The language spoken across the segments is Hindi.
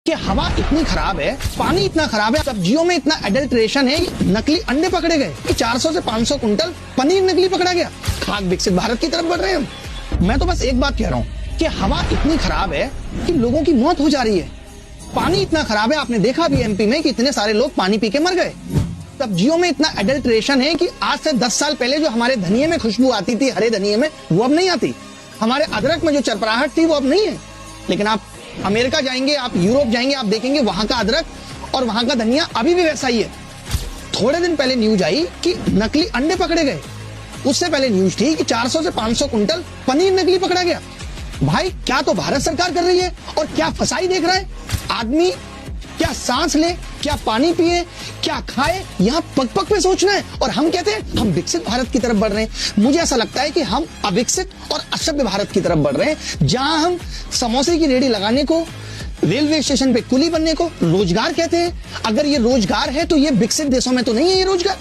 कि हवा इतनी खराब है, पानी इतना खराब है, सब्जियों में इतना एडल्ट्रेशन है, नकली अंडे पकड़े गए, 400 से 500 कुंटल पनीर नकली पकड़ा गया। खाक विकसित भारत की तरफ बढ़ रहे हैं हम। मैं तो बस एक बात कह रहा हूँ कि हवा इतनी खराब है कि लोगों की मौत हो जा रही है। पानी इतना खराब है, आपने देखा भी एमपी में कि इतने सारे लोग पानी पी के मर गए। सब्जियों में इतना एडल्ट्रेशन है कि आज से 10 साल पहले जो हमारे धनिये में खुशबू आती थी, हरे धनिये में, वो अब नहीं आती। हमारे अदरक में जो चरपराहट थी वो अब नहीं है। लेकिन आप अमेरिका जाएंगे, आप यूरोप जाएंगे, आप देखेंगे वहां का अदरक और वहां का धनिया अभी भी वैसा ही है। थोड़े दिन पहले न्यूज आई कि नकली अंडे पकड़े गए। उससे पहले न्यूज थी कि 400 से 500 कुंटल पनीर नकली पकड़ा गया। भाई क्या तो भारत सरकार कर रही है और क्या फसाई देख रहा है आदमी। क्या सांस ले, क्या पानी पिए, क्या खाए, यहाँ पग पग पे सोचना है। और हम कहते हैं हम विकसित भारत की तरफ बढ़ रहे हैं। मुझे ऐसा लगता है कि हम अविकसित और असभ्य भारत की तरफ बढ़ रहे हैं, जहां हम समोसे की रेडी लगाने को, रेलवे स्टेशन पे कुली बनने को रोजगार कहते हैं। अगर ये रोजगार है तो ये विकसित देशों में तो नहीं है। ये रोजगार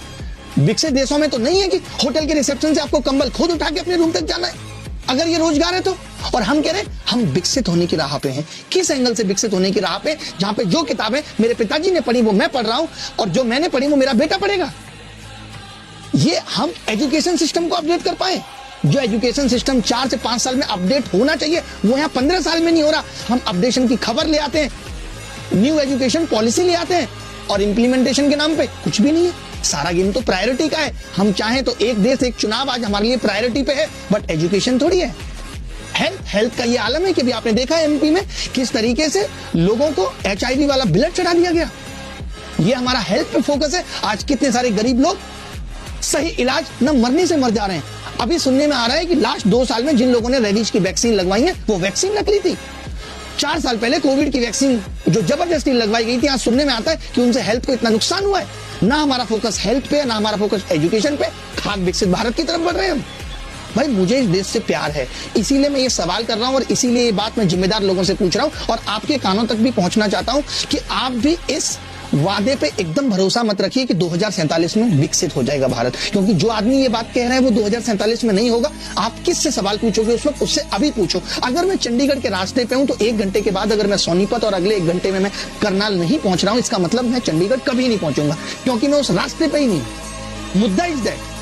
विकसित देशों में तो नहीं है कि होटल के रिसेप्शन से आपको कंबल खुद उठा के अपने रूम तक जाना है। अगर ये रोजगार है तो, और हम कह रहे हैं हम विकसित होने की राह पे हैं। किस एंगल से विकसित होने की राह पे? जहां पे जो किताबें मेरे पिताजी ने पढ़ी वो मैं पढ़ रहा हूं, और जो मैंने पढ़ी वो मेरा बेटा पढ़ेगा। ये हम एजुकेशन सिस्टम को अपडेट कर पाए। जो एजुकेशन सिस्टम 4 से 5 साल में अपडेट होना चाहिए वो यहाँ 15 साल में नहीं हो रहा। हम अपडेशन की खबर ले आते हैं, न्यू एजुकेशन पॉलिसी ले आते हैं, और इंप्लीमेंटेशन के नाम पे कुछ भी नहीं है। सारा गेम तो प्रायोरिटी का है। हम चाहें तो एक देश एक चुनाव आज हमारे लिए प्रायोरिटी पे है, बट एजुकेशन थोड़ी है। हेल्थ का ये आलम है कि भी आपने देखा है एमपी में किस तरीके से लोगों को HIV वाला ब्लड चढ़ा दिया गया। ये हमारा हेल्थ पे फोकस है। आज कितने सारे गरीब लोग सही इलाज न मरने से मर जा रहे हैं। अभी सुनने में आ रहा है कि लास्ट 2 साल में जिन लोगों ने रेबीज की वैक्सीन लगवाई है वो वैक्सीन नकली थी। 4 साल पहले कोविड की वैक्सीन जो जबरदस्ती लगवाई गई थी, आज सुनने में आता है कि उनसे हेल्थ को इतना नुकसान हुआ है। ना हमारा फोकस हेल्थ पे है, ना हमारा फोकस एजुकेशन पे। खाक विकसित भारत की तरफ बढ़ रहे हैं हम। भाई मुझे इस देश से प्यार है, इसीलिए मैं ये सवाल कर रहा हूं, और इसीलिए ये बात मैं जिम्मेदार लोगों से पूछ रहा हूं, और आपके कानों तक भी पहुंचना चाहता हूं कि आप भी इस वादे पे एकदम भरोसा मत रखिए कि 2047 में विकसित हो जाएगा भारत। क्योंकि जो आदमी ये बात कह रहा है वो 2047 में नहीं होगा। आप किससे सवाल पूछोगे उस वक्त, उससे अभी पूछो। अगर मैं चंडीगढ़ के रास्ते पे हूं तो 1 घंटे के बाद अगर मैं सोनीपत और अगले 1 घंटे में मैं करनाल नहीं पहुंच रहा हूं, इसका मतलब मैं चंडीगढ़ कभी नहीं पहुंचूंगा, क्योंकि मैं उस रास्ते पे ही नहीं। मुद्दा इज दैट